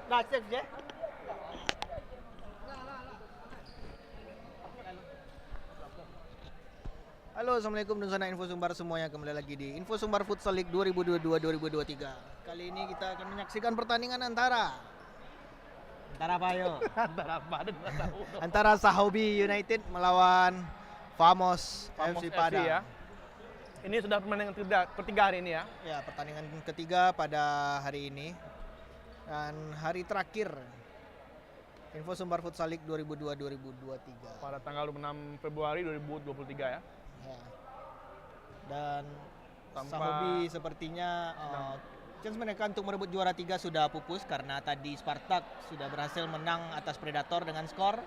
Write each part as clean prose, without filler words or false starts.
Dah, safe je. Halo, Assalamualaikum dan sana Info Sumbar semuanya. Kembali lagi di Info Sumbar Futsal League 2022-2023. Kali ini kita akan menyaksikan pertandingan antara apa yo? Antara apa? Nggak tahu. Antara Sahobi United melawan Famos Famos FC FC Padang. ya. Ini sudah pertandingan ketiga hari ini ya. Ya, pertandingan ketiga pada hari ini. Dan hari terakhir Info Sumbar Futsal League 2022-2023. Pada tanggal 26 Februari 2023 ya. Ya. Dan Tanpa- Sahobi sepertinya chance mereka untuk merebut juara 3 sudah pupus karena tadi Spartak sudah berhasil menang atas Predator dengan skor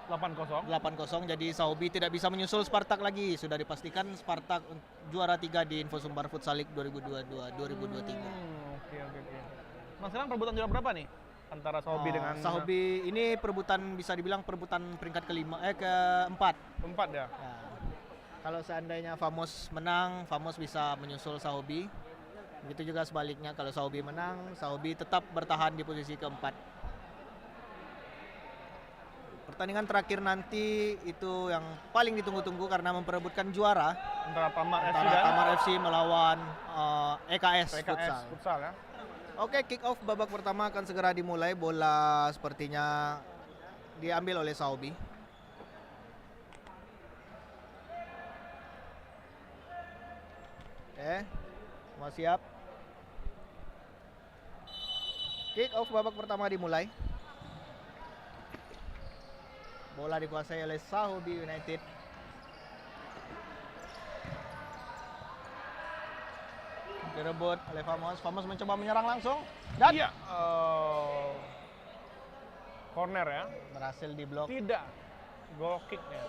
8-0. 8-0. Jadi Sahobi tidak bisa menyusul Spartak lagi. Sudah dipastikan Spartak juara 3 di Info Sumbar Futsal League 2022-2023. Oke. Nah, sekarang perebutan juara berapa nih? Antara Sahobi dengan Sahobi ini perebutan bisa dibilang perebutan peringkat keempat. 4 ya. Ya. Kalau seandainya Famos menang, Famos bisa menyusul Sahobi. Begitu juga sebaliknya, kalau Sahobi menang, Sahobi tetap bertahan di posisi keempat. Pertandingan terakhir nanti itu yang paling ditunggu-tunggu karena memperebutkan juara Antara Tamar FC antara dan Tamar FC melawan EKS PKS Futsal. Futsal ya. Oke, kick off babak pertama akan segera dimulai. Bola sepertinya diambil oleh Sahobi. Oke, semua siap. Kick off babak pertama dimulai. Bola dikuasai oleh Sahobi United. Direbut oleh Famos. Famos mencoba menyerang langsung dan Iya. Corner ya. berhasil diblok. Tidak. Goal kick ya.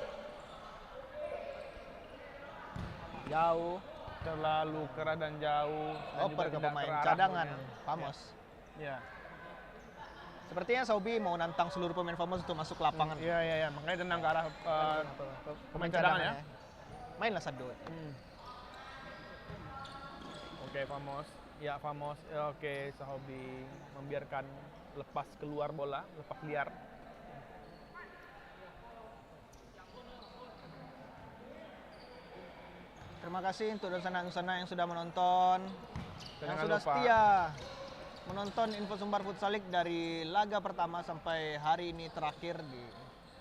Jauh. Terlalu keras dan jauh. Dan Oper juga ke tidak pemain terarah cadangan bolanya. Famos. Ya. Sepertinya Sahobi mau nantang seluruh pemain Famos untuk masuk ke lapangan. Iya. Makanya tendang ke arah pemain cadangan ya. Mainlah satu. Oke, Famos. Ya, Famos. Oke, Sahobi membiarkan lepas keluar bola, lepas liar. Terima kasih untuk dosen-dosen yang sudah menonton, yang Jangan sudah lupa. setia menonton Info Sumbar Futsal League dari laga pertama sampai hari ini terakhir di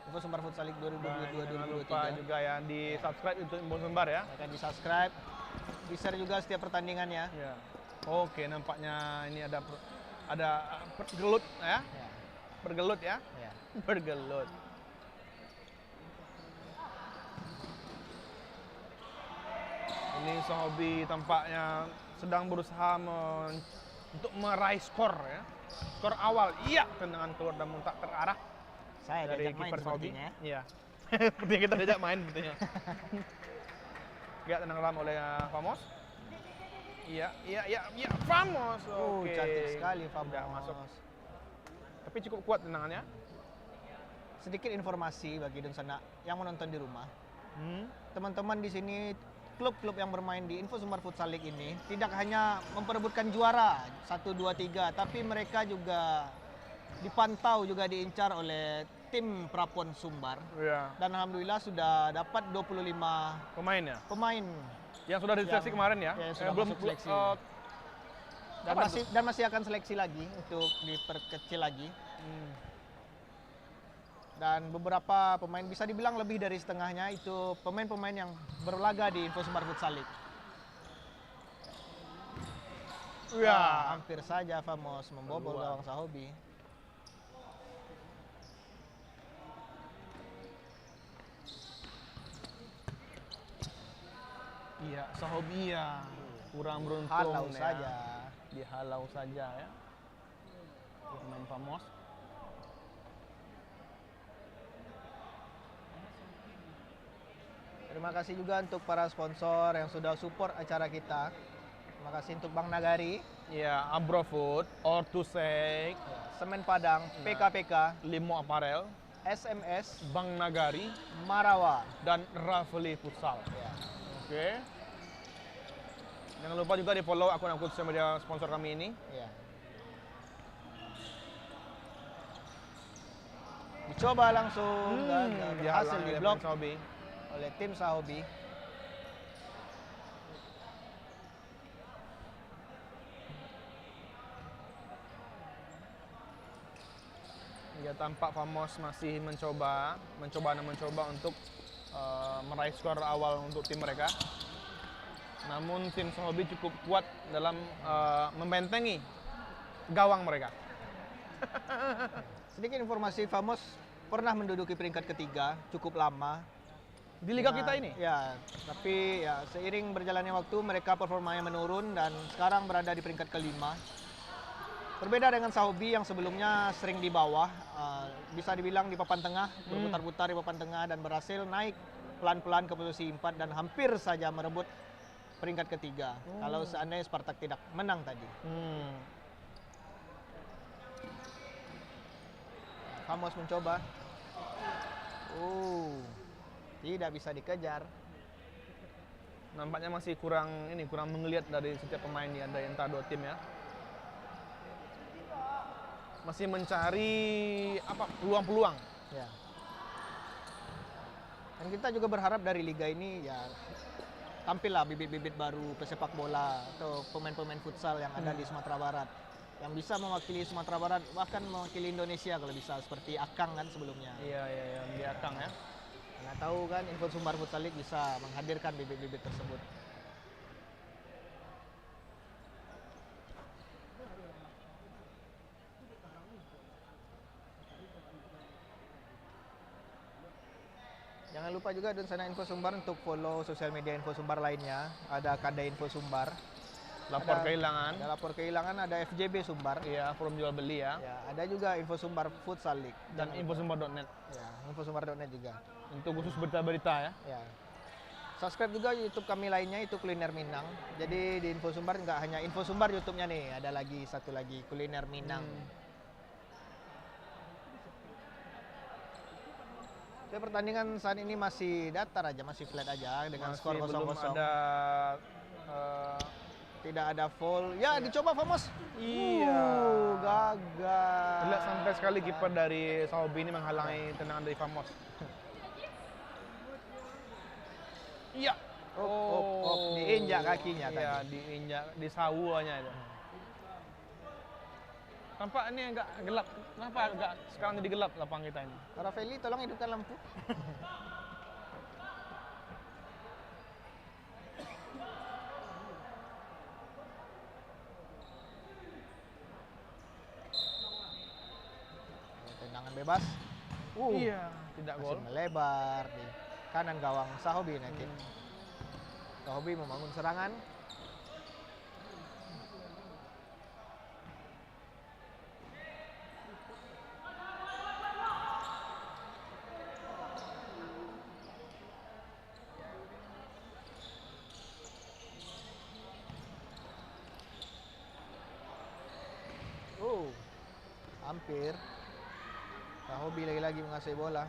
Info Sumbar Futsal League Jangan lupa 2022-2023. juga ya di subscribe untuk Info Sumbar ya. Akan di subscribe, di share juga setiap pertandingannya. Ya. Oke, nampaknya ini ada pergelut ya. Ya, Bergelut ya. ya. Bergelut. Ini Sahobi tampaknya sedang berusaha untuk meraih skor ya. Skor awal, iya, tendangan keluar dan muntah terarah Saya dari diajak main kiper Sahobi. sepertinya. Iya. Sepertinya kita diajak main sepertinya. Lihat tendangan oleh Famos. Iya, Famos. Oke. Cantik sekali Udah Famos. masuk. Tapi cukup kuat tendangannya. Sedikit informasi bagi Dunsana yang menonton di rumah. Hmm. Teman-teman di sini klub-klub yang bermain di Info Sumbar Futsal League ini tidak hanya memperebutkan juara 1, 2, 3, tapi mereka juga dipantau juga diincar oleh tim Prapon Sumbar. Iya. Dan alhamdulillah sudah dapat 25 Pemain ya. pemain Yang sudah diseleksi Yang- kemarin ya. yang sudah belum masuk seleksi. dan Kapan masih akan seleksi lagi untuk diperkecil lagi. Dan beberapa pemain bisa dibilang lebih dari setengahnya itu pemain-pemain yang berlaga di Info Sumbar Futsal League. Iya. Hampir saja Famos membobol Keluar. gawang Sahobi. Iya, Sahobi ya. Kurang beruntung Halau ya. saja. Dihalau saja ya. Pemain Famos. Terima kasih juga untuk para sponsor yang sudah support acara kita. Terima kasih untuk Bang Nagari, Iya, Abrofood, Ortusek, Semen Padang, PKPK, Limo Apparel, SMS, Bank Nagari, Marawa. dan Rafli Futsal. Ya. Oke. Jangan lupa juga di follow akun-akun sosial media sponsor kami ini. Ya. Coba langsung gagal, berhasil dihalang oleh diblok pemain Sahobi. oleh tim Sahobi. Ya, tampak Famos masih mencoba untuk meraih skor awal untuk tim mereka. Namun tim Sahobi cukup kuat dalam membentengi gawang mereka. Sedikit informasi, Famos pernah menduduki peringkat ketiga cukup lama Di liga kita ini? Ya, tapi ya seiring berjalannya waktu mereka performanya menurun dan sekarang berada di peringkat kelima. Berbeda dengan Sahobi yang sebelumnya sering di bawah, bisa dibilang di papan tengah, berputar-putar di papan tengah dan berhasil naik pelan-pelan ke posisi 4 dan hampir saja merebut peringkat ketiga. Kalau seandainya Spartak tidak menang tadi. Famos mencoba. Tidak bisa dikejar. Nampaknya masih kurang menggeliat dari setiap pemain di antara dua tim ya. Masih mencari peluang-peluang. Ya. Dan kita juga berharap dari liga ini ya tampillah bibit-bibit baru pesepak bola atau pemain-pemain futsal yang ada di Sumatera Barat yang bisa mewakili Sumatera Barat, bahkan mewakili Indonesia kalau bisa, seperti Akang kan sebelumnya. Iya, di Akang ya. Nggak tahu kan Info Sumbar Futsal League bisa menghadirkan bibit-bibit tersebut. Jangan lupa juga dan sana Info Sumbar untuk follow sosial media Info Sumbar lainnya. Ada Kadai Info Sumbar. Lapor kehilangan. Ada lapor kehilangan, ada FJB Sumbar. Iya, forum jual beli ya. Ya, ada juga Info Sumbar Futsal League Dan infosumbar.net. Ya, infosumbar.net juga. Untuk khusus berita-berita ya. Ya. Subscribe juga YouTube kami lainnya, itu Kuliner Minang. Jadi di Info Sumbar nggak hanya Info Sumbar YouTube-nya nih, ada lagi satu lagi Kuliner Minang. Ya, pertandingan saat ini masih datar aja, masih flat aja dengan skor 0-0. Belum ada tidak ada foul. Ya, dicoba Famos. Iya. Gagal. Terlihat sampai sekali kiper dari Sahobi ini menghalangi tendangan dari Famos. Iya. Diinjak kakinya tadi. Iya, diinjak, di sawuannya itu. Tampak ini agak gelap. Kenapa agak sekarang jadi gelap lapangan kita ini? Rafaeli, tolong hidupkan lampu. Tendangan bebas. Iya, tidak Masih gol. melebar di kanan gawang Sahobi nanti. Sahobi membangun serangan. Hampir. Sahobi lagi-lagi menguasai bola.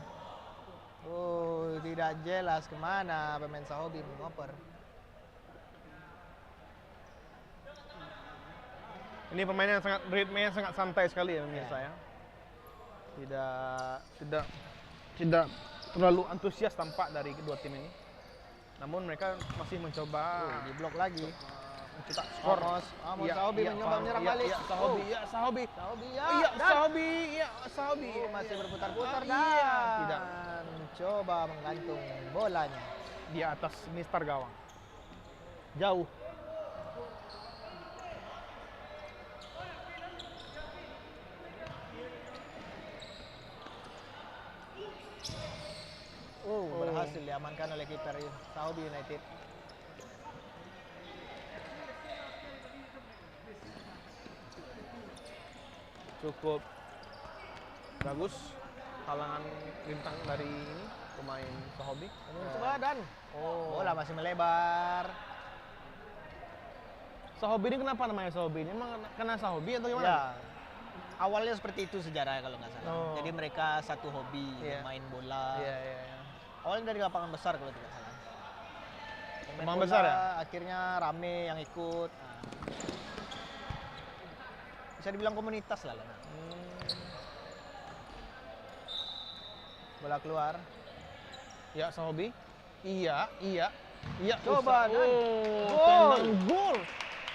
Tidak jelas kemana pemain Sahobi mengoper. Ini pemain yang ritmenya sangat santai sekali ya pemirsa ya. Tidak terlalu antusias tampak dari kedua tim ini. Namun mereka masih mencoba Diblok lagi. mencetak skor. Sahobi mencoba menyerang balik. Sahobi. Sahobi Sahobi. masih berputar-putar Tidak. dan mencoba menggantung bolanya Di atas mistar gawang. Jauh. berhasil diamankan oleh kiper Sahobi United. Cukup bagus halangan rintang dari ini pemain Sahobi. Coba dan bola masih melebar. Sahobi ini kenapa namanya Sahobi ini? Emang kena Sahobi atau gimana? Ya, awalnya seperti itu sejarahnya kalau nggak salah. Jadi mereka satu hobi main bola. Iya. Awalnya dari lapangan besar kalau tidak salah. Lapangan besar ya? Akhirnya rame yang ikut. Bisa dibilang komunitas lah. Bola keluar. Ya, Sahobi. Iya. Coba, Ustaz. dan Oh, tendang gol.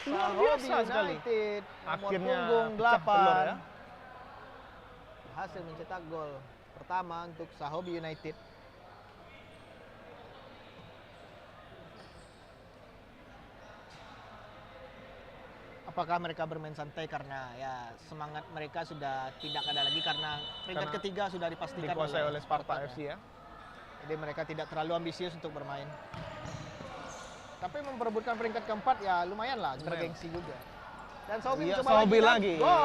Luar Sahobi biasa sekali. United, nomor Akhirnya punggung pecah telur 8. ya. Berhasil mencetak gol pertama untuk Sahobi United. Apakah mereka bermain santai karena ya semangat mereka sudah tidak ada lagi karena peringkat Karena ketiga sudah dipastikan Dikuasai oleh Sparta ya. FC ya. Jadi mereka tidak terlalu ambisius untuk bermain. Tapi memperebutkan peringkat keempat ya lumayan lah, bergengsi juga. Dan Sahobi Iya, mencoba Sahobi dan lagi. Gol.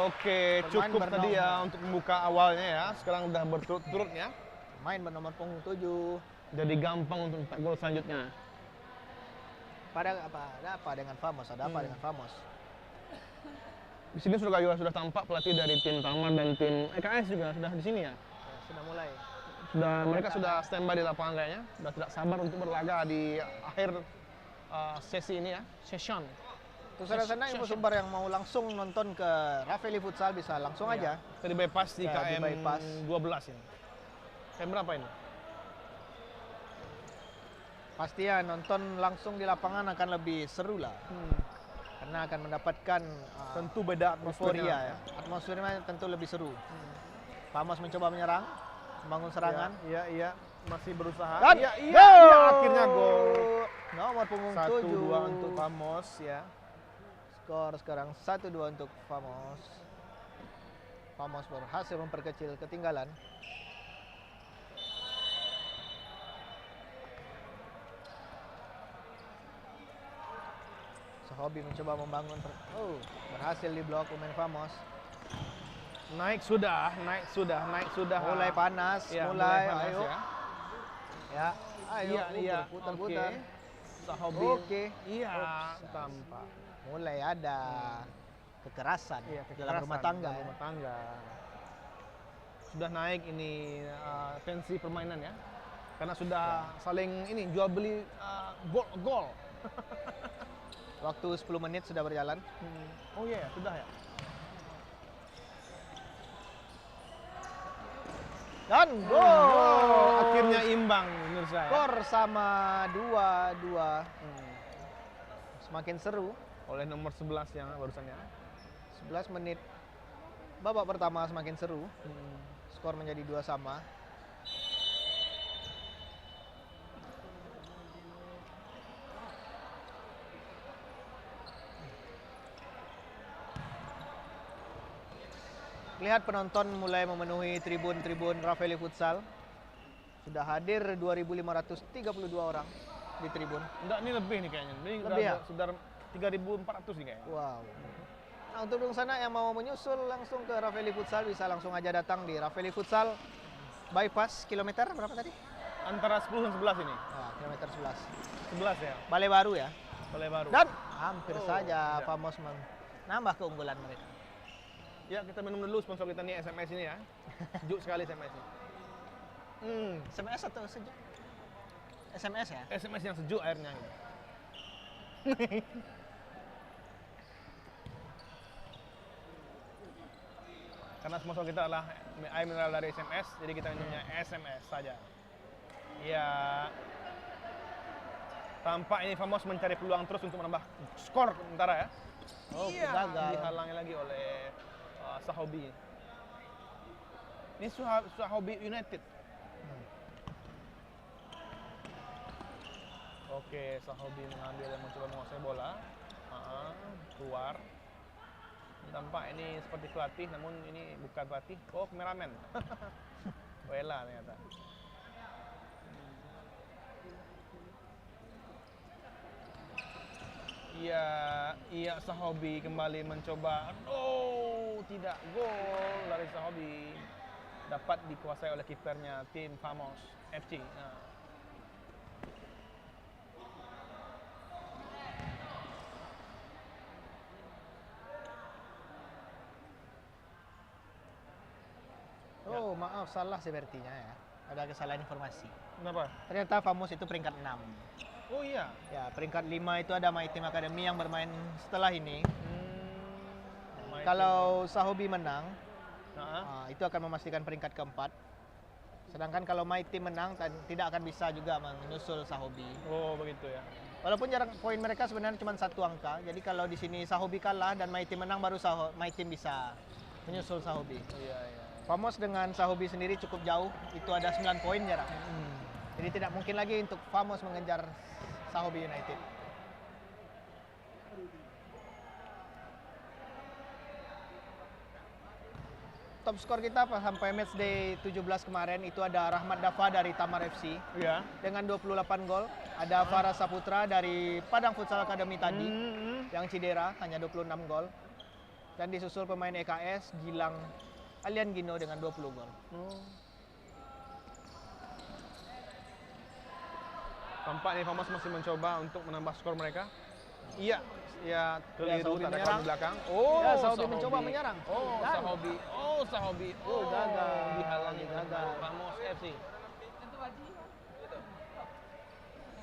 Oke, Bermain cukup tadi ya bernomor. untuk membuka awalnya ya. Sekarang udah berturut-turut ya. Main bernomor punggung 7. Jadi gampang untuk mencetak gol selanjutnya. Ada apa dengan Famos? Ada apa dengan Famos? Di sini sudah tampak pelatih dari tim Tamar dan tim EKS juga sudah di sini ya. Ya, sudah mulai. Mereka sudah standby di lapangan kayaknya. Sudah tidak sabar untuk berlaga di akhir sesi ini ya, session. Terus ada sana info sumber yang mau langsung nonton ke Rafeli Futsal bisa langsung aja. Tadi bypass di Ya, di KM bypass. 12 ini. KM berapa ini? Pasti ya nonton langsung di lapangan akan lebih seru lah. Karena akan mendapatkan Tentu beda atmosfernya. euforia ya. Atmosfernya tentu lebih seru. Famos mencoba menyerang, membangun serangan. Iya. Masih berusaha. Dan Iya, gol! akhirnya gol. Nomor punggung 1-2 7 untuk Famos ya. Skor sekarang 1-2 untuk Famos. Famos berhasil memperkecil ketinggalan. Sahobi mencoba membangun. Berhasil di blok pemain Famos. Naik sudah. Mulai panas, Ya, mulai panas ayo. ya. Ya, ayo Iya. putar-putar. Oke. Sahobi. Oke. Iya, Oops. tampak. Mulai ada kekerasan, dalam kekerasan rumah tangga. dalam Ya. rumah tangga. Sudah naik ini tensi permainan ya. Karena sudah saling ini jual beli gol. Waktu 10 menit sudah berjalan. Oh iya, sudah ya. Dan gol! Akhirnya imbang menurut saya. Skor sama 2-2. Semakin seru. Oleh nomor 11 yang barusannya. 11 menit. Babak pertama semakin seru. Skor menjadi 2 sama. Lihat penonton mulai memenuhi tribun-tribun Rafeli Futsal. Sudah hadir 2.532 orang di tribun. Enggak, ini lebih nih kayaknya. Ini Lebih ya? sudah 3.400 nih kayaknya. Wow. Nah, untuk yang sana yang mau menyusul langsung ke Rafeli Futsal bisa langsung aja datang di Rafeli Futsal Bypass kilometer berapa tadi? Antara 10 dan 11 ini. Nah, kilometer 11. 11 ya. Balai Baru ya. Balai Baru. Dan hampir saja tidak. Famos menambah keunggulan mereka. Ya, kita minum dulu sponsor kita nih SMS ini ya. Sejuk sekali SMS ini. SMS atau sejuk? SMS ya? SMS yang sejuk airnya gitu. Karena sponsor kita adalah air mineral dari SMS, jadi kita minumnya SMS saja. Ya, tampak ini Famos mencari peluang terus untuk menambah skor sementara ya. Oh, Iya, gagal. dihalangi lagi oleh Sahobi. Ini Sahobi United. Oke, Sahobi mengambil dan mencoba menguasai bola. Keluar. Tampak ini seperti pelatih, namun ini bukan pelatih. Oh, kameramen. Wela ternyata. Iya, Sahobi kembali mencoba. Oh, tidak, gol dari Sahobi. Dapat dikuasai oleh kipernya tim Famos FC. Nah. Oh, maaf, salah sepertinya ya. Ada kesalahan informasi. Kenapa? Ternyata Famos itu peringkat 6. Oh iya. Ya, peringkat 5 itu ada My Team Academy yang bermain setelah ini. My Kalau Sahobi menang, Itu akan memastikan peringkat keempat. Sedangkan kalau My Team menang, tidak akan bisa juga menyusul Sahobi. Oh, begitu ya. Walaupun jarak poin mereka sebenarnya cuma 1 angka. Jadi kalau di sini Sahobi kalah dan My Team menang, baru My Team bisa menyusul Sahobi. Iya, iya. Famos dengan Sahobi sendiri cukup jauh, itu ada 9 poin jarak. Jadi tidak mungkin lagi untuk Famos mengejar Sahobi United. Top skor kita sampai matchday 17 kemarin itu ada Rahmat Dava dari Tamar FC Iya. dengan 28 gol. Ada Farah Saputra dari Padang Futsal Academy tadi yang cedera hanya 26 gol. Dan disusul pemain EKS Gilang Alian Gino dengan 20 gol. Tampak nih Famos masih mencoba untuk menambah skor mereka. Iya, ya keliru Sahobi ada menyerang. kawan di belakang. Oh, Ya, Sahobi mencoba menyerang. Oh, Dan- Sahobi. Oh, Sahobi. Oh, gagal. Dihalangi Gagal. Famos FC.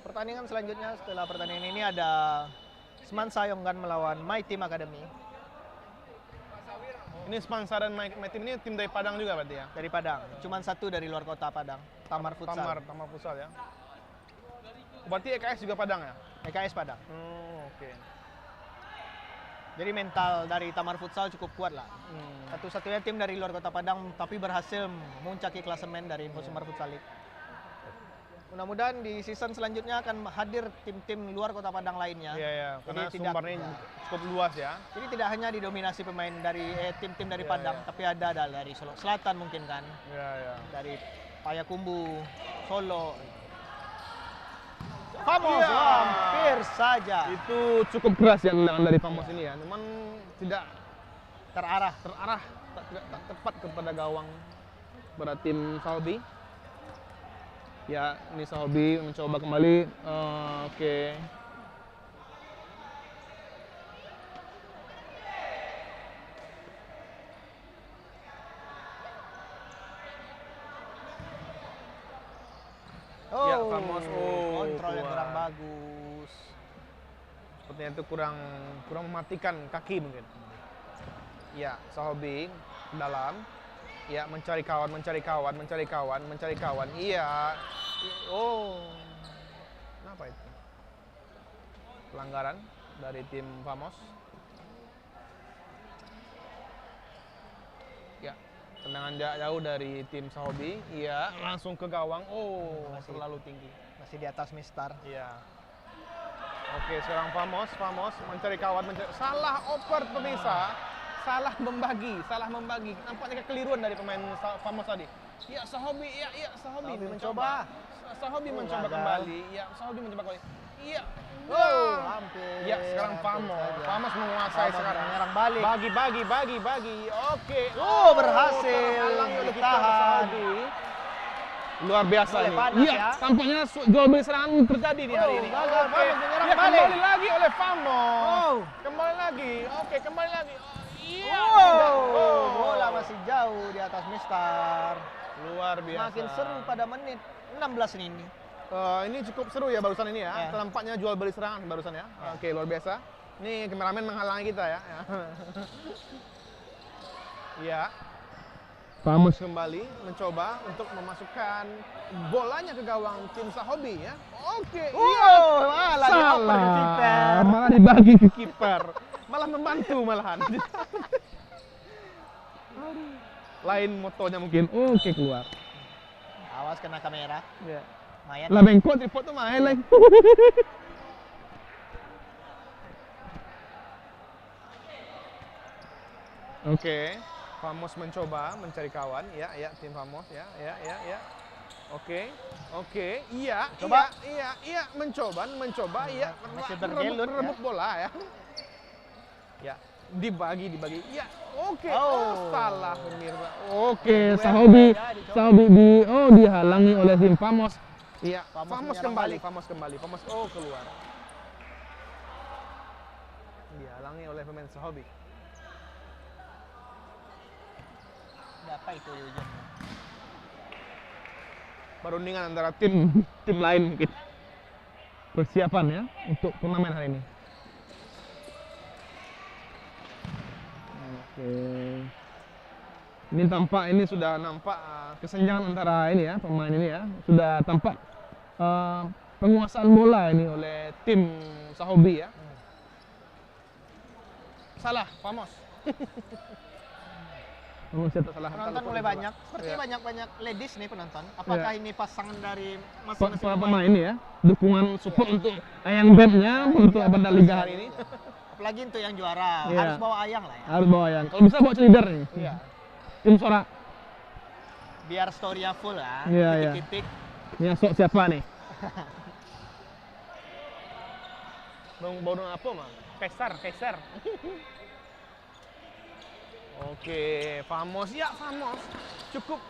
Pertandingan selanjutnya setelah pertandingan ini ada Semansa Yonggan melawan My Team Academy Ini Semansa dan My Team ini tim dari Padang juga berarti ya? dari Padang. Cuman 1 dari luar kota Padang, Tamar Futsal. Tamar Futsal ya. Berarti EKS juga Padang ya? EKS Padang. Oh, oke. Jadi mental dari Tamar Futsal cukup kuat lah. Satu-satunya tim dari luar kota Padang tapi berhasil memuncaki klasemen dari Info Sumbar Futsal League. Mudah-mudahan di season selanjutnya akan hadir tim-tim luar kota Padang lainnya. Iya, iya. Karena Jadi sumbernya cukup luas ya. Jadi tidak hanya didominasi pemain dari tim-tim dari Iya, Padang, iya. tapi ada dari Solo Selatan mungkin kan, Iya, iya. dari Payakumbuh, Solo. Famos, Iya. hampir saja Itu cukup keras ya tendangan dari Famos ini ya. Cuman tidak terarah. tak tepat kepada gawang pada tim Sahobi. Ya, ini Sahobi mencoba kembali. Oke. Oh, Ya, Famos. Oh, kontrol yang keluar. kurang bagus. Sepertinya itu kurang mematikan kaki mungkin. Ya, Sahobi ke dalam. Ya, mencari kawan. Iya. Oh. Kenapa itu? Pelanggaran dari tim Famos. Ya, tendangan jauh dari tim Sahobi. Iya, langsung ke gawang. Oh, terlalu tinggi. Masih di atas Mistar. Iya. Oke, sekarang Famos mencari kawan, salah oper pemirsa, salah membagi. Nampaknya kekeliruan dari pemain Famos tadi. Ya, Sahobi, Sahobi mencoba. Sahobi mencoba gagal. kembali. Ya, Sahobi mencoba kembali. Iya. Oh, hampir. Ya, sekarang Hampir Famos. saja. Famos menguasai Famos sekarang. menyerang balik. Bagi. Oke. Oh, berhasil. Terhalang oleh kiper Ditahan. Sahobi. Luar biasa Mulai nih. panas Iya, ya. tampaknya jual beli serangan terjadi di hari ini. gagal. Oke. Famos menyerang Ya, balik. kembali lagi oleh Famos. Oh. Kembali lagi. Oke, kembali lagi. Iya. Oh, bola masih jauh di atas Mistar. Luar biasa. Makin seru pada menit 16 ini. Ini cukup seru ya barusan ini ya. Ya. Tampaknya jual beli serangan barusan ya. Oke, luar biasa. Nih kameramen menghalangi kita ya. Iya. Famos kembali mencoba untuk memasukkan bolanya ke gawang tim Sahobi ya. Oke. Oh, malah dioper ke kiper. Malah dibagi ke kiper. Malah membantu malahan. Lain motonya mungkin. Oke, keluar. Awas kena kamera. Ya. Lumayan. Lah bengkok tripod tuh main lah. Oke, Famos mencoba mencari kawan, ya, tim Famos, ya. Oke, iya, Coba. mencoba, iya, Masih bergelun, rebut bola ya. Ya, dibagi, ya, oke, Oh. salah pemirsa. Oke, Sahobi. dihalangi oleh tim Famos. Iya, Famos Famos menyerang kembali, balik. Famos keluar. Dihalangi oleh pemain Sahobi. Ada apa itu Yujen? Perundingan antara tim lain mungkin. Persiapan ya untuk turnamen hari ini. Oke. Ini sudah nampak kesenjangan antara ini ya, pemain ini ya. Sudah tampak penguasaan bola ini oleh tim Sahobi ya. Salah, Famos. Famos ya, tak salah. Penonton mulai banyak. Seperti Iya. banyak ladies nih penonton. Apakah Iya. ini pasangan dari masing-masing Para pemain ini ya, dukungan support untuk Ayang Band-nya untuk pada liga hari ini. Apalagi untuk yang juara, Iya. harus bawa ayang lah ya. Harus bawa Ayang. Kalau bisa bawa leader nih. Iya. Tim Sorak. Biar story-nya full ya. Iya, iya. Titik-titik. Ini yang sok siapa nih? Baru apa, Mang? Kaisar. Oke, Famos. Ya, Famos.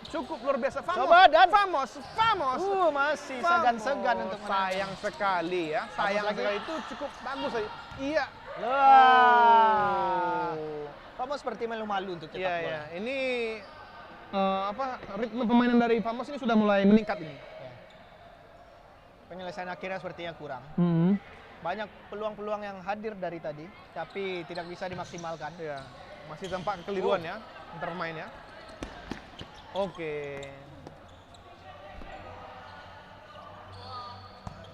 Cukup luar biasa. Famos. Coba, Dan. Famos. Masih segan-segan untuk menang. sayang sekali ya. Sayang lagi. sekali itu cukup bagus tadi. Iya. Wah. Kamu seperti malu-malu untuk cetak Iya, bola. iya. Ini ritme permainan dari Famos ini sudah mulai meningkat ini. Ya. Penyelesaian akhirnya sepertinya kurang. Hmm. Banyak peluang-peluang yang hadir dari tadi, tapi tidak bisa dimaksimalkan. Iya. Masih tampak kekeliruan ya antar pemain ya. Oke.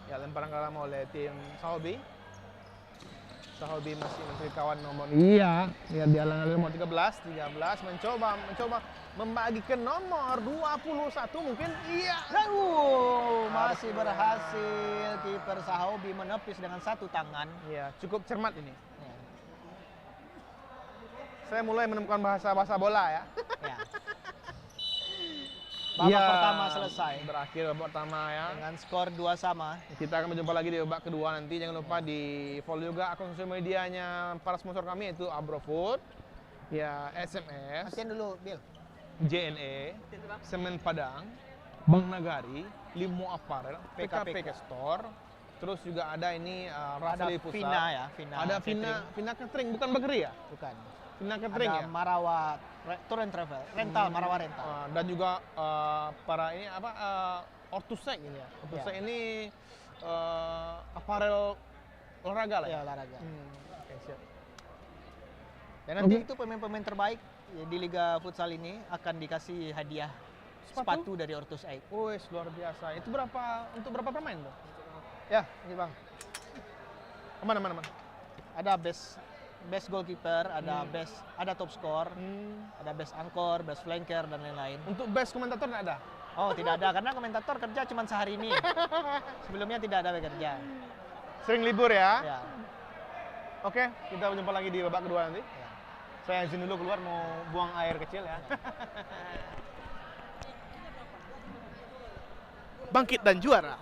Ya, lemparan ke dalam oleh tim Sahobi. Sahobi masih mencari kawan nomor. Iya, ya dihalang-halangi nomor 13 mencoba membagikan nomor 21 mungkin. Iya. Masih berhasil kiper Sahobi menepis dengan satu tangan. Iya, cukup cermat ini. Ya. Saya mulai menemukan bahasa bola ya. Ya. Babak Iya, pertama selesai Berakhir babak pertama ya. dengan skor 2-2. Kita akan berjumpa lagi di babak kedua nanti. Jangan lupa di follow juga akun sosial medianya para sponsor kami, yaitu Abrofood, ya SMS, Matiin dulu, Bill. JNE, Semen Padang, Bank Nagari, Limo Apparel, PKP Store. Terus juga ada ini Ada Rafli Pusat. Vina ya, Vina. Ada Catering. Vina Catering, bukan Bakery ya? Bukan. Vina Catering Ada ya? Marawa Tour and Travel, rental, Marawa rental. Dan juga para ini apa Ortusek ini ya. Ortusek Ya. ini aparel olahraga lah Ya, ya. olahraga. Oke, siap. Dan nanti Oke. itu pemain-pemain terbaik di Liga Futsal ini akan dikasih hadiah sepatu dari Ortus Aid. Wih, luar biasa. Itu untuk berapa pemain tuh? Ya, ini Bang. Mana? Ada best goalkeeper, ada top score, ada best anchor, best flanker dan lain-lain. Untuk best komentator nggak ada? Oh, tidak ada karena komentator kerja cuma sehari ini. Sebelumnya tidak ada bekerja. Sering libur ya? Ya. Oke, kita berjumpa lagi di babak kedua nanti. Ya. Saya izin dulu keluar mau buang air kecil ya. Bangkit dan juara.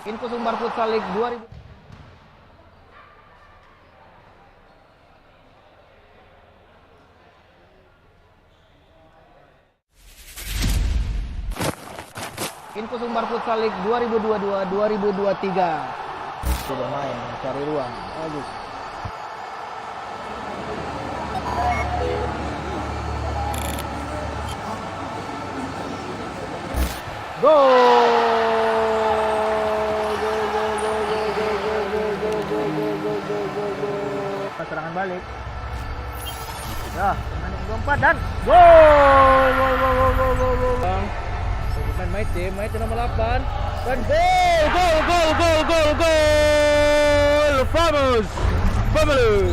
Info Sumbar Futsal League 2000. Info Sumbar Futsal League 2022-2023. Itu bermain, cari ruang. Bagus. Serangan balik. Ya, dengan 24 dan gol. Pemain Maite nomor 8 dan gol. Famos Family.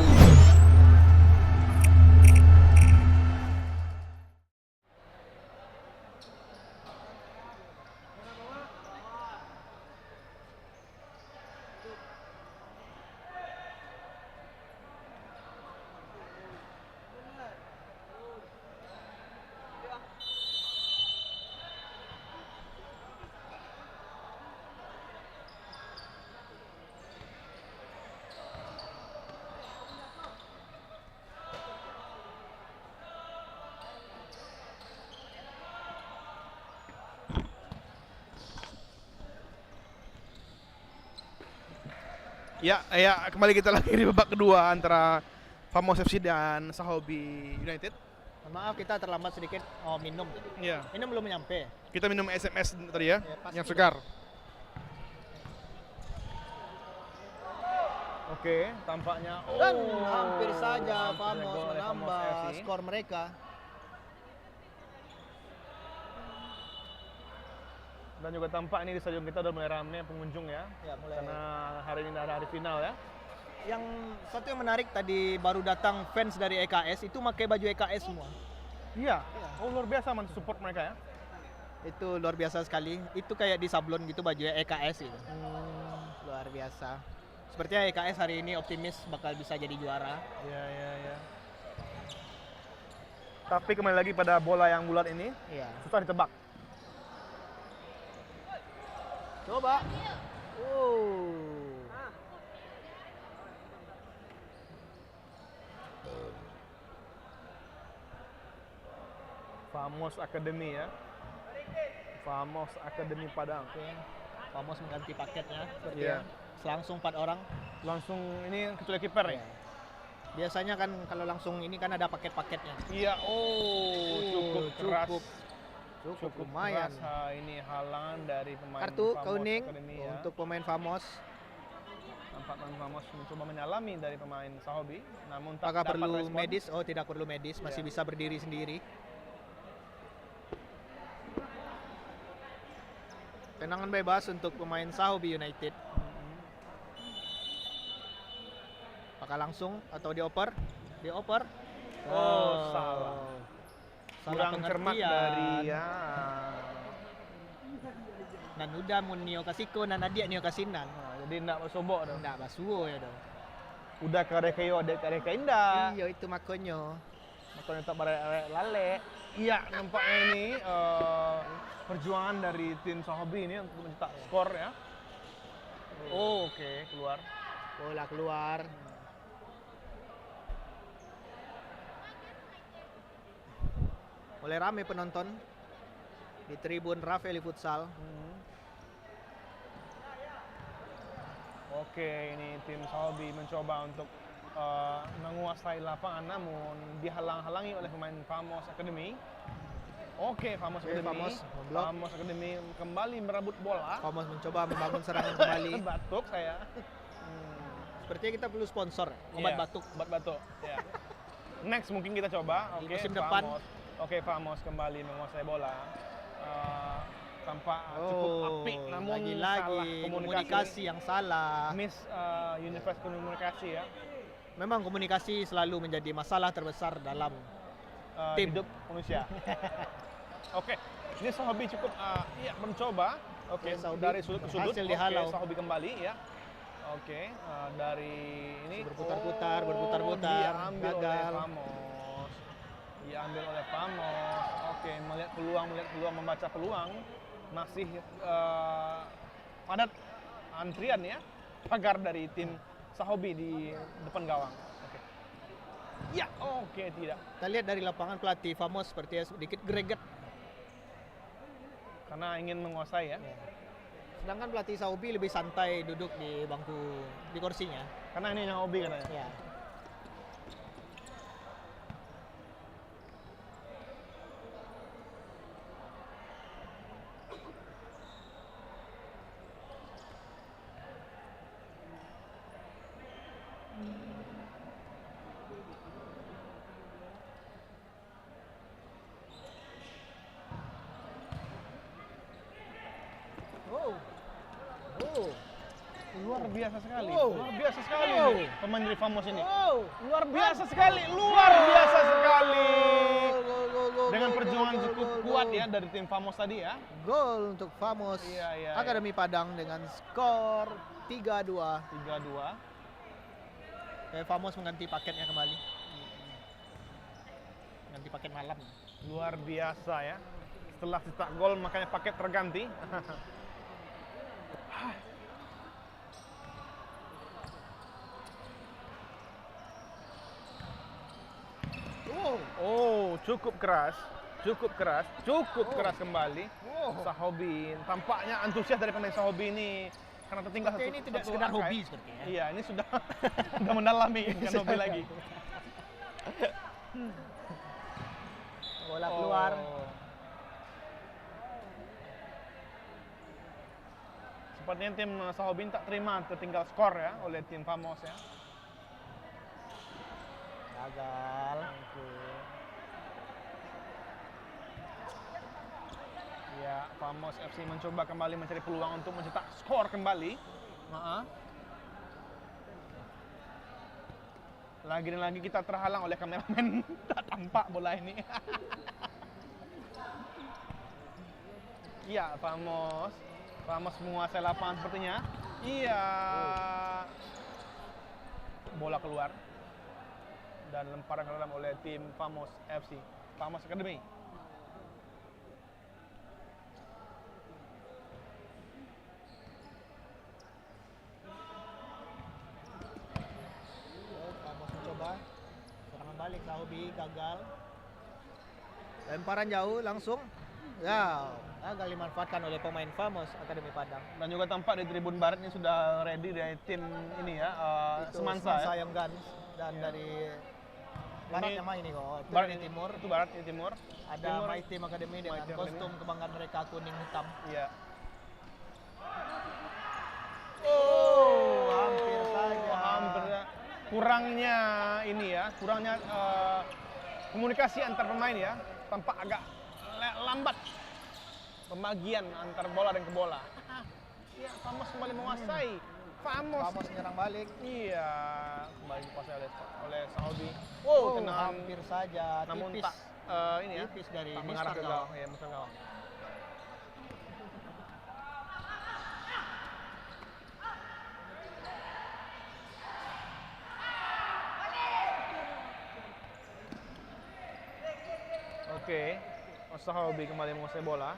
Ya, kembali kita lagi di babak kedua antara Famos FC dan Sahobi United. Maaf kita terlambat sedikit minum. Iya. Minum belum nyampe. Kita minum SMS tadi ya, pasti yang segar. Oke, tampaknya Dan hampir saja hampir Famos gol oleh Famos menambah FC. skor mereka. Dan juga tampak ini di stadion kita udah mulai ramai pengunjung ya. Ya, mulai. Karena hari ini ada hari final ya. Yang satu yang menarik tadi baru datang fans dari EKS itu pakai baju EKS semua. Iya. Iya. Oh, luar biasa support mereka ya. Itu luar biasa sekali. Itu kayak di sablon gitu baju EKS itu. Luar biasa. Sepertinya EKS hari ini optimis bakal bisa jadi juara. Iya. Tapi kembali lagi pada bola yang bulat ini, Iya. susah ditebak. Coba. Famos Academy ya. Famos Academy Padang. Oke. Famos mengganti paketnya seperti Iya. langsung 4 orang. Langsung ini kecuali kiper ya. Iya. Biasanya kan kalau langsung ini kan ada paket-paketnya. Iya, cukup keras. Cukup lumayan. Keras, ini halangan dari pemain Kartu Famos kuning Academy ya. untuk pemain Famos. Tampak pemain Famos mencoba menyalami dari pemain Sahobi, namun tak Apakah dapat perlu respon. medis? Oh, tidak perlu medis, masih Iya. bisa berdiri sendiri. Tendangan bebas untuk pemain Sahobi United. Apakah langsung atau dioper? Dioper. Oh, salah. Salah Kurang cermat pengertian. dari ya. Nan udah mun nio kasiko nan adia nio kasinan. Nah, jadi ndak bersobok dong. Ndak basuo ya dong. Udah karekayo ada kareka indah. Iya itu makonyo. Makanya tak barek lale. Iya, nampaknya ini perjuangan dari tim Sahobi ini untuk mencetak skor ya. Oh, oke, keluar. Bola keluar. Mulai rame penonton di tribun Rafeli Futsal. Oke, ini tim Sahobi mencoba untuk menguasai lapangan, namun dihalang-halangi oleh pemain Famos Academy. Oke, Famos Oke, Academy. Famos memblok. Famos Academy kembali merebut bola. Famos mencoba membangun serangan kembali. Batuk saya. Sepertinya kita perlu sponsor obat Iya, batuk. Obat batuk. Ya. Next mungkin kita coba. Di Oke, musim depan. Oke, Famos kembali menguasai bola. Tampak cukup apik, namun lagi-lagi salah komunikasi yang salah. Miss Universe komunikasi ya. Memang komunikasi selalu menjadi masalah terbesar dalam tim. Hidup manusia. Oke, ini Sahobi cukup mencoba. Oke, Sahobi dari sudut ke sudut. berhasil dihalau. Sahobi kembali ya. Oke, dari ini Berputar-putar, diambil oleh gagal. Famos. Diambil oleh Famos. Oke, melihat peluang, membaca peluang. Masih padat antrian ya. Pagar dari tim Sahobi di depan gawang. Oke. Ya, oke, tidak. Kita lihat dari lapangan pelatih Famos sepertinya sedikit greget. Karena ingin menguasai ya. Ya. Sedangkan pelatih Sahobi lebih santai duduk di bangku di kursinya. Karena ini yang hobi katanya. Ya. Oh. Oh. Luar biasa sekali. Wow. Luar biasa sekali Wow. nih, pemain dari Famos ini. Oh. Luar biasa sekali. Luar biasa sekali. Gol, Dengan gol, perjuangan gol, cukup gol, kuat gol. ya dari tim Famos tadi ya. Gol untuk Famos Iya, iya, Akademi Padang dengan skor 3-2. 3-2. Famos mengganti paketnya kembali. Ganti paket malam. Luar biasa ya. Setelah cetak gol makanya paket terganti. Oh. Oh, cukup keras. Cukup keras. Cukup Oh. keras kembali. Oh. Sahobi. Tampaknya antusias dari pemain Sahobi ini karena tertinggal Seperti ini tidak satu sekedar angka, hobi ya. sepertinya. Iya, ini sudah sudah mendalami bukan hobi lagi. Bola keluar. Oh. Sepertinya tim Sahobi tak terima tertinggal skor ya oleh tim Famos ya. Gagal. Oke. Ya, Famos FC mencoba kembali mencari peluang untuk mencetak skor kembali. Lagi dan lagi kita terhalang oleh kameramen, tak tampak bola ini. Iya, Famos menguasai lapangan sepertinya. Iya. Bola keluar. Dan lemparan ke dalam oleh tim Famos FC, Famos Academy. Famos mencoba. Serangan balik Sahobi gagal. Lemparan jauh langsung. Ya, gagal dimanfaatkan oleh pemain Famos Akademi Padang. Dan juga tampak di tribun barat ini sudah ready dari tim ini ya, Itu Semansa ya. Young Guns dan Iya. dari barat Ini yang main ini kok. Itu Barat dari ini timur. Itu barat ini timur. Ada Timur, My Team Academy dengan Team kostum Academy. kebanggaan mereka kuning hitam. Iya. Hampir saja. Hampir ya. Kurangnya ini ya, kurangnya komunikasi antar pemain ya. Tampak agak lambat pembagian antar bola dan ke bola. Iya, Famos kembali menguasai. Famos. Menyerang balik. Iya, kembali dikuasai oleh Sahobi. Oh, tenang. hampir saja. Namun Tipis. tak ini ya. Tipis dari Tak mengarah Mister ke Gawang. gawang. Iya, Mister Gawang. Oke, Sahobi kembali menguasai bola,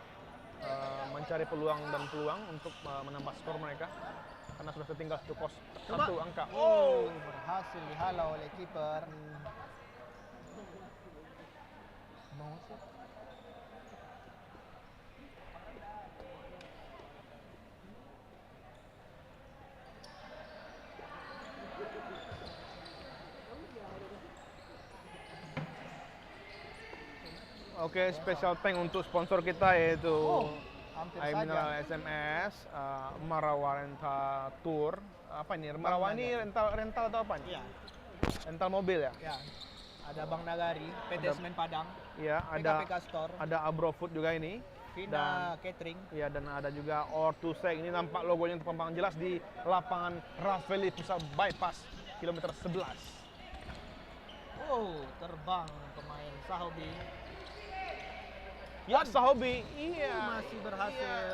mencari peluang untuk menambah skor mereka karena sudah tertinggal satu angka. Oh, berhasil dihalau oleh kiper. Oke, special thank untuk sponsor kita yaitu Hampir Air saja. Mineral SMS, Marawa Rental Tour. Apa ini? Marawa ini rental atau apa nih? Iya, Rental mobil ya? ya. Ada Bang Nagari, PT Ada- Semen Padang, Iya, PKPK Store, ada Abro Food juga ini. Vina Catering. Ya, dan ada juga Ortusek. Ini nampak logonya terpampang jelas di lapangan Rafeli Pusat Bypass kilometer 11. Oh, terbang pemain Sahobi. Ya, Sahobi. Iya. Masih berhasil.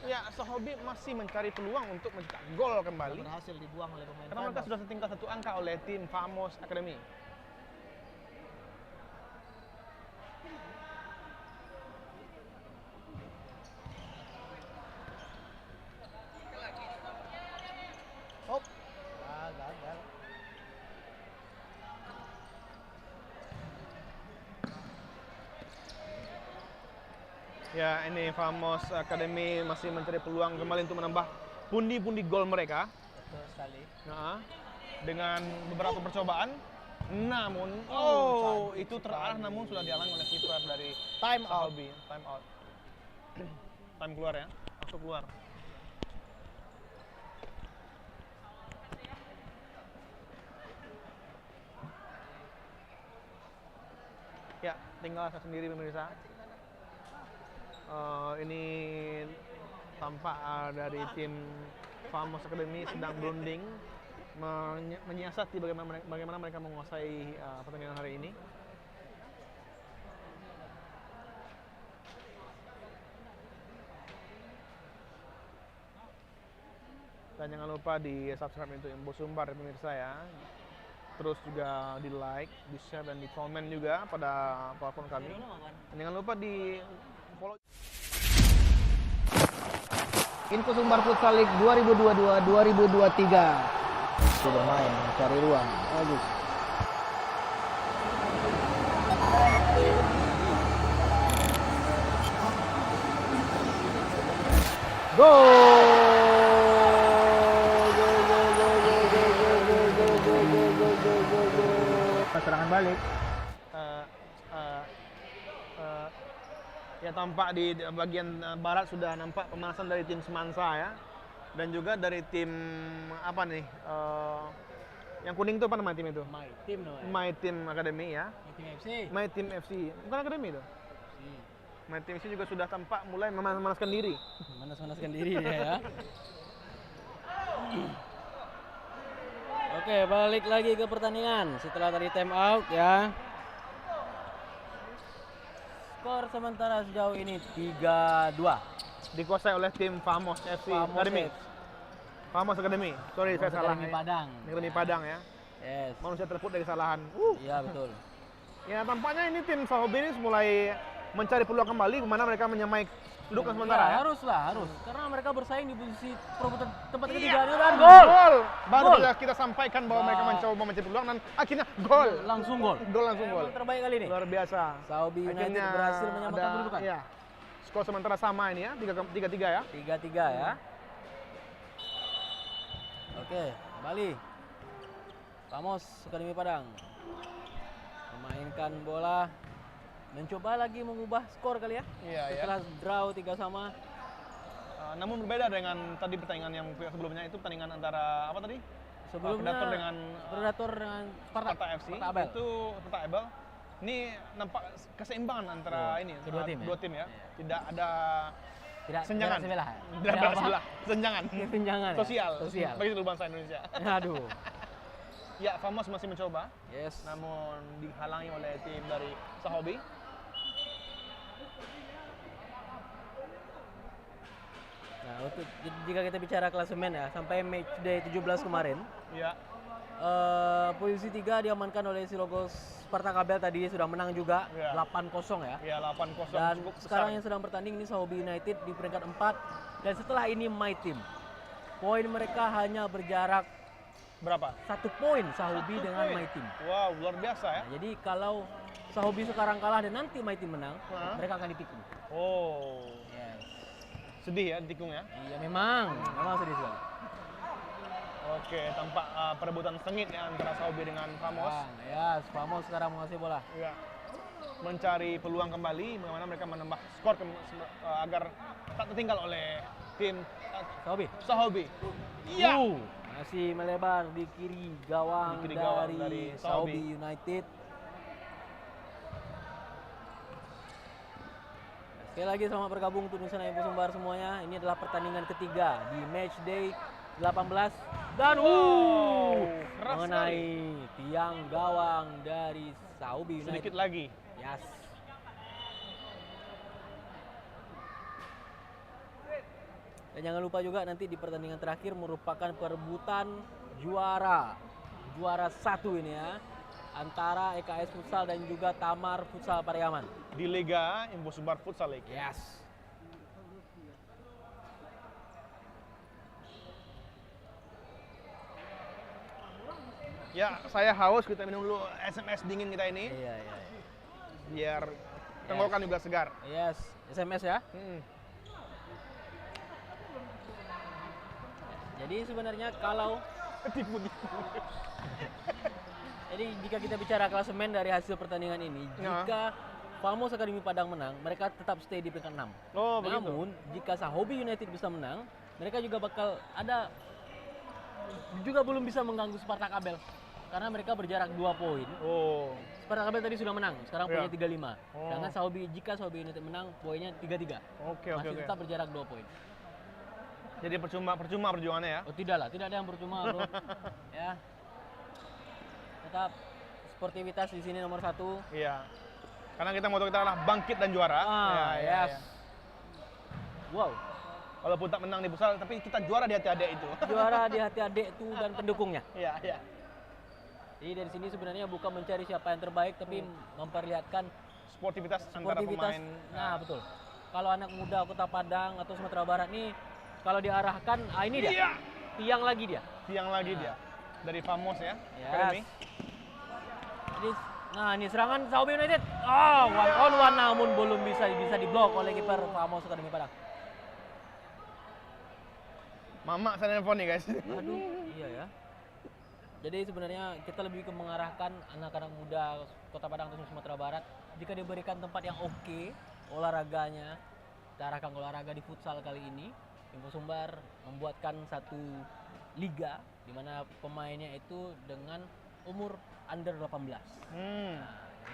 Ya, Sahobi masih mencari peluang untuk mencetak gol kembali. Berhasil dibuang oleh pemain Karena mereka Famos. sudah tertinggal satu angka oleh tim Famos Academy. Hop. Gagal. Ya, ini Famos Academy masih mencari peluang kembali untuk menambah pundi-pundi gol mereka. Betul sekali. Nah, dengan beberapa percobaan, namun itu terarah namun sudah dihalang oleh kiper dari Time out. Sahobi. Time out. Time keluar ya, masuk keluar. Ya, tinggal saya sendiri pemirsa. Ini tampak dari tim Famos Academy sedang berunding menyiasati bagaimana mereka menguasai pertandingan hari ini. Dan jangan lupa di subscribe untuk Info Sumbar ya pemirsa ya. Terus juga di like, di share dan di komen juga pada platform kami. Dan jangan lupa di follow. Info Sumbar Futsal League 2022-2023. Sudah main, cari ruang. Bagus. Serangan balik. Ya tampak di bagian barat sudah nampak pemanasan dari tim Semansa ya, dan juga dari tim apa nih, yang kuning itu apa nama tim itu? My Team namanya. My Team Academy ya. My Team FC. My Team FC, bukan Academy itu. My Team FC juga sudah tampak mulai memanaskan diri. Manas-manaskan diri dia ya. Oke, balik lagi ke pertandingan setelah tadi time out ya. Skor sementara sejauh ini 3-2. Dikuasai oleh tim Famos FC Academy. Famos Academy. Sorry, saya salah. Academy Padang. Academy Padang ya. Yes. Manusia terluput dari kesalahan. Iya betul. Ya tampaknya ini tim Sahobi ini mulai mencari peluang kembali kemana mereka menyamai kedudukan sementara ya. Harus. Karena mereka bersaing di posisi perebutan tempat Iya. ketiga dan gol. Baru Gol. saja kita sampaikan bahwa Wah. mereka mencoba mencari peluang dan akhirnya gol. Langsung gol. Gol langsung gol. Yang terbaik kali ini. Luar biasa. Sahobi United Akhirnya berhasil menyamakan kedudukan. Iya. Skor sementara sama ini ya, 3-3 ya. 3-3 ya. Oke, kembali. Famos Academy Padang memainkan bola, mencoba lagi mengubah skor kali ya. Iya ya. Setelah draw 3-3. Namun berbeda dengan tadi pertandingan yang sebelumnya, itu pertandingan antara apa tadi? Sebelumnya Predator dengan Sparta FC. Sparta Abel. Itu Sparta Abel. Ini nampak keseimbangan antara ini kedua tim ya? dua tim ya. Tidak ada Tidak senjangan. jarak sebelah. Tidak ada sebelah. Senjangan. Senjangan. Ya? Sosial. Sosial. Bagi seluruh bangsa Indonesia. Aduh. Ya, Famos masih mencoba, Yes. namun dihalangi oleh tim dari Sahobi. Nah, untuk jika kita bicara klasemen ya, sampai match day 17 kemarin, Ya, posisi 3 diamankan oleh Silogos Sparta Kabel tadi sudah menang juga Ya. 8-0 ya. ya 8-0 Dan cukup sekarang besar. yang sedang bertanding ini Sahobi United di peringkat 4 dan setelah ini My Team. Poin mereka hanya berjarak Berapa? 1 poin Sahobi 1 dengan poin. My Team. Wow, luar biasa ya. Nah, jadi kalau Sahobi sekarang kalah dan nanti My Team menang, Hah? mereka akan ditikung. Oh, Yes. sedih ya ditikung ya. Iya memang sedih sekali. Oke, tampak perebutan sengit ya antara Sahobi dengan Famos. Ya, Famos sekarang menguasai bola. Ya, mencari peluang kembali, bagaimana mereka menambah skor agar tak tertinggal oleh tim Sahobi. Sahobi. Iya. Masih melebar di kiri gawang, Di kiri gawang dari dari Sahobi Sahobi. United. Sekali lagi selamat bergabung untuk Nusana Info Sumbar semuanya. Ini adalah pertandingan ketiga di match day 18 dan keras mengenai tiang gawang dari Sahobi United. Sedikit lagi. Yes. Dan jangan lupa juga nanti di pertandingan terakhir merupakan perebutan juara 1 ini ya, antara EKS Futsal dan juga Tamar Futsal Pariaman. Di Liga Info Sumbar Futsal League. Yes. Ya, saya haus, kita minum dulu SMS dingin kita ini. Iya. Biar tenggorokan juga segar. Yes, SMS ya. Jadi sebenarnya kalau jadi jika kita bicara klasemen dari hasil pertandingan ini, jika Famos Akademi Padang menang, mereka tetap stay di peringkat 6. Oh, begitu. Namun, jika Sahobi United bisa menang, mereka juga bakal ada juga belum bisa mengganggu Spartak Abel karena mereka berjarak 2 poin. Oh. Spartak Abel tadi sudah menang, sekarang poinnya 35. Oh. Sedangkan jika Sahobi United menang, poinnya 33. Oke. Masih tetap berjarak 2 poin. Jadi percuma perjuangannya ya. Oh tidak lah, tidak ada yang percuma bro. Ya, tetap sportivitas di sini nomor 1. Iya. Karena kita moto kita adalah bangkit dan juara. Yes. Wow. Walaupun tak menang di futsal, tapi kita juara di hati adik itu. Juara di hati adik itu dan pendukungnya. Iya. Jadi dari sini sebenarnya bukan mencari siapa yang terbaik, tapi memperlihatkan Sportivitas antara sportivitas. pemain. Nah betul. Kalau anak muda Kota Padang atau Sumatera Barat nih, kalau diarahkan, ini dia. Iya. Tiang lagi dia. Tiang lagi dia. Dari Famos ya. Yes. Academy. Jadi, nah ini serangan Sahobi United. Oh, 1-on-1 namun belum bisa diblok oleh kiper Famos Akademi Padang. Mama saya nelfon nih guys. Aduh, iya ya. Jadi sebenarnya kita lebih ke mengarahkan anak-anak muda Kota Padang atau Sumatera Barat, jika diberikan tempat yang oke olahraganya, kita arahkan olahraga di futsal kali ini. Info Sumbar membuatkan satu liga di mana pemainnya itu dengan umur under 18. Nah,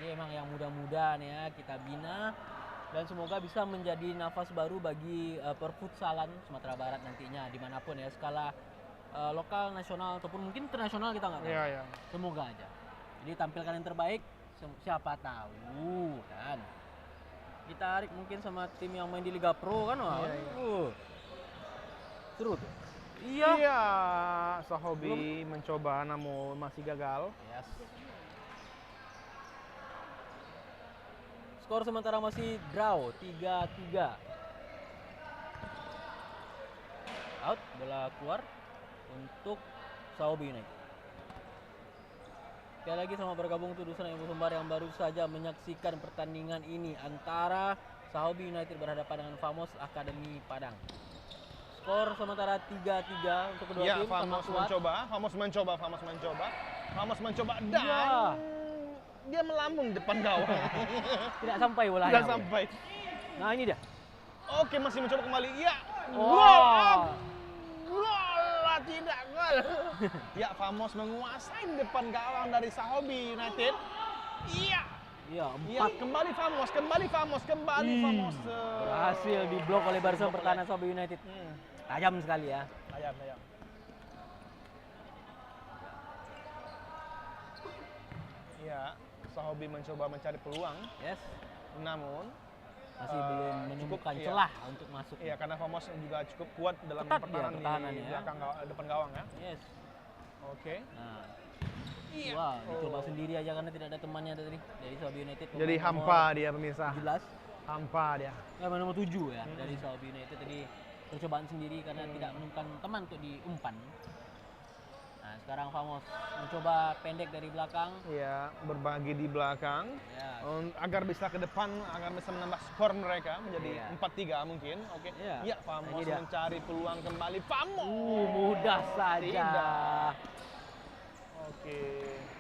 ini emang yang muda-muda nih ya kita bina dan semoga bisa menjadi nafas baru bagi perfutsalan Sumatera Barat nantinya dimanapun ya, skala lokal, nasional ataupun mungkin internasional kita nggak tahu. Iya. Semoga aja. Jadi tampilkan yang terbaik, siapa tahu kan. Ditarik mungkin sama tim yang main di Liga Pro kan, wah. Iya. Seru tuh. Iya, Sahobi mencoba namun masih gagal. Yes. Skor sementara masih draw 3-3. Out, bola keluar untuk Sahobi United. Sekali lagi selamat bergabung untuk Dusun Info Sumbar yang baru saja menyaksikan pertandingan ini antara Sahobi United berhadapan dengan Famos Akademi Padang. Skor sementara 3-3 untuk kedua tim. Famos mencoba dan dia melambung depan gawang. Tidak sampai bolanya. Tidak sampai. Nah ini dia. Oke, masih mencoba kembali. Iya. Wow. Gol. Tidak gol. Ya, Famos menguasai depan gawang dari Sahobi United. Iya. Iya, Ya, kembali Famos. Berhasil diblok oleh barisan pertahanan Sahobi United. Tajam sekali ya. Tajam. Ya, Sahobi mencoba mencari peluang. Yes. Namun Masih belum menemukan cukup, celah untuk masuk. Iya, karena Famos juga cukup kuat dalam Ketat dia pertahanan pertahanannya di ya. belakang depan gawang ya. Yes. Oke. Nah, Iya. wah, dicoba sendiri aja karena tidak ada temannya tadi dari Sahobi United. Jadi Pemain hampa nomor dia pemirsa. 17. Hampa dia. Pemain nomor 7 ya dari Sahobi United tadi percobaan sendiri karena tidak menemukan teman untuk diumpan. Nah, sekarang Famos mencoba pendek dari belakang. Iya, berbagi di belakang Ya, agar bisa ke depan, agar bisa menambah skor mereka menjadi Iya. 4-3 mungkin. Oke. Iya. Ya, Famos Ini dia. mencari peluang kembali. Famos. mudah saja. Tidak. Oke.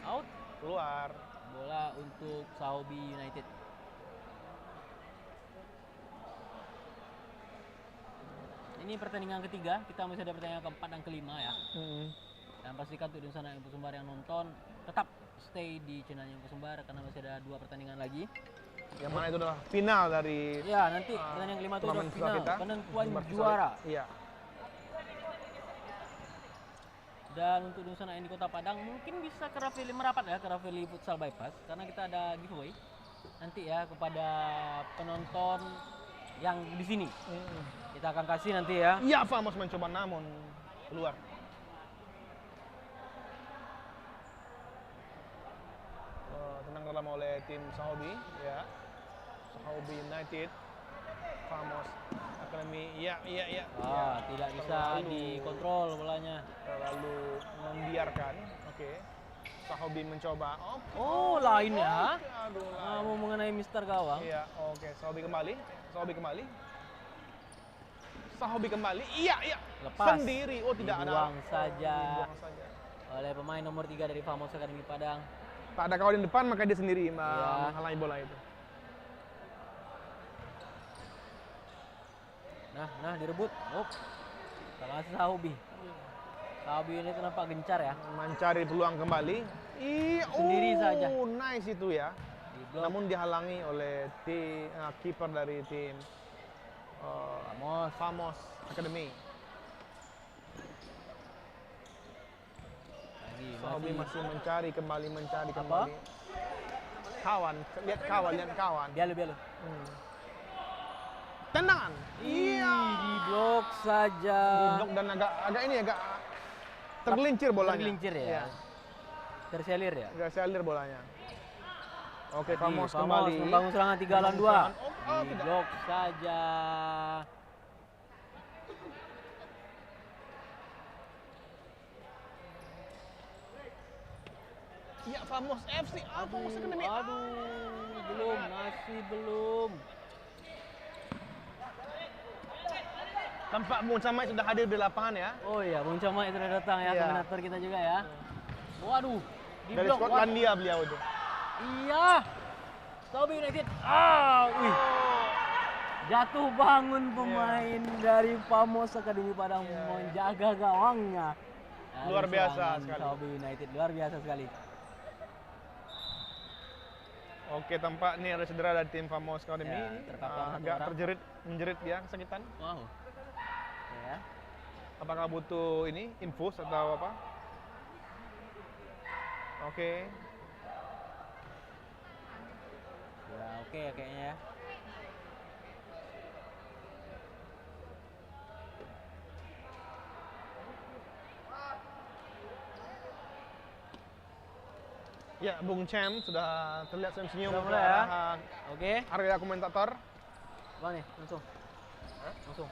Out. Keluar. Bola untuk Sahobi United. Ini pertandingan ketiga, kita masih ada pertandingan keempat dan kelima ya. Dan pastikan untuk Dusun Info Sumbar yang nonton tetap stay di channel Info Sumbar karena masih ada 2 pertandingan lagi. Yang mana itu adalah final dari Ya, nanti pertandingan kelima itu turnamen adalah futsal final, kita. penentuan Sumbar Futsal. juara. Iya. Dan untuk Dusun yang di Kota Padang mungkin bisa ke Rafeli merapat ya ke Rafeli Futsal Bypass karena kita ada giveaway nanti ya kepada penonton yang di sini. Kita akan kasih nanti ya. Iya, Famos mencoba namun keluar. Tenang dalam oleh tim Sahobi, ya. Sahobi United, Famos Academy, iya. Tidak bisa Terlalu- dikontrol bolanya. Terlalu membiarkan, oke. Sahobi mencoba. Oh, lain ya. Aduh, Mau mengenai Mister Gawang. Iya, oke. Sahobi kembali. Sahobi kembali. Sahobi kembali. Iya, iya. Lepas. Sendiri. Oh, tidak ada. Dibuang saja Dibuang saja. oleh pemain nomor 3 dari Famos Akademi Padang. Tak ada kawan di depan, maka dia sendiri Iya. menghalangi bola itu. Nah, direbut. Oh. Sama Sahobi. Sahobi ini nampak gencar ya. Mencari peluang kembali. Sendiri saja. Nice itu ya. Di blok. Namun dihalangi oleh kiper dari tim Famos Academy. Lagi Sahobi masih masih mencari kembali. Kawan, lihat kawan. Bialu. Tendangan. Iya. Di blok saja. Di blok dan agak tergelincir bolanya. Tergelincir ya. Iya. Terselir ya. Agak selir bolanya. Oke, Lagi Famos Famos kembali. membangun serangan 3 lawan 2. Di tidak. blok saja. Iya, Famos FC. Famos Academy. Belum, masih belum. Tampak Bung Camai sudah hadir di lapangan ya. Oh iya, Bung Camai sudah datang ya, Iya. koordinator kita juga ya. Waduh, di Dari blok. Skotlandia beliau itu. Iya. Sahobi United. Wih. Jatuh bangun pemain dari Famos Akademi Padang menjaga gawangnya. Dari Luar biasa serangan sekali. Sahobi United luar biasa sekali. Oke, tampak nih ada cedera dari tim Famos Academy. Ya, terkapar satu Agak orang. menjerit dia kesakitan. Wow. Ya. Apakah butuh infus atau apa? Oke. Ya, oke ya kayaknya ya. Ya, Bung Cem sudah terlihat senyum Sudah ke mulai ya? arah Oke. area komentator. Bang nih, langsung. Langsung.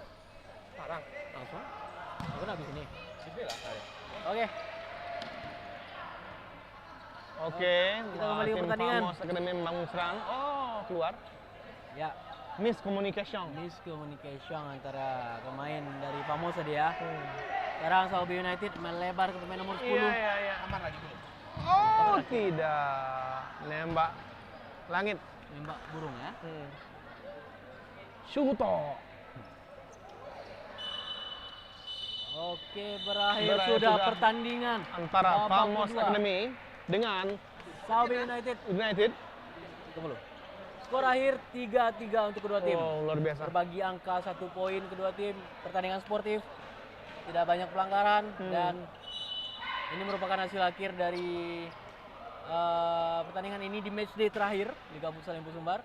Sekarang. Langsung. Aku habis ini. Bismillah. Oke. Oke, kita kembali ke tim pertandingan. Famos Academy membangun serang. Oh, keluar. Ya, Miscommunication. miscommunication antara pemain dari Famos tadi ya. Sekarang Sahobi United melebar ke pemain nomor 10. Iya. Aman lagi dulu. Oh, tidak. Nembak langit. Nembak burung ya. Shuto. Oke, berakhir Berakhir sudah sudah. pertandingan Antara babak Famos kedua. Academy dengan Sahobi United. United. Tunggu dulu. Skor akhir 3-3 untuk kedua tim. Oh, luar biasa. Berbagi angka 1 poin kedua tim. Pertandingan sportif, tidak banyak pelanggaran dan ini merupakan hasil akhir dari pertandingan ini di matchday terakhir Liga Futsal Limpu Sumbar.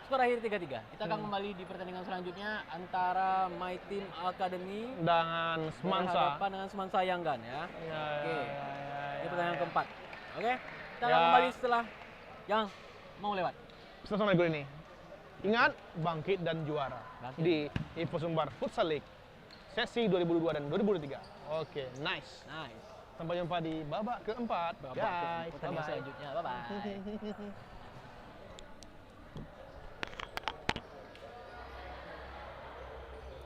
Skor akhir 3-3. Kita akan kembali di pertandingan selanjutnya antara My Team Academy Dengan Semansa. berhadapan dengan Semansa Yanggan ya. Oke. Ini pertandingan keempat. Oke. Kita akan Ya. kembali setelah yang mau lewat. Sama gue ini. Ingat, bangkit dan juara Bangkit. di Info Sumbar Futsal League sesi 2002 dan 2023. Oke, nice. Nice. Sampai jumpa di babak keempat, Babak guys. pertandingan Bye-bye. selanjutnya. Bye bye.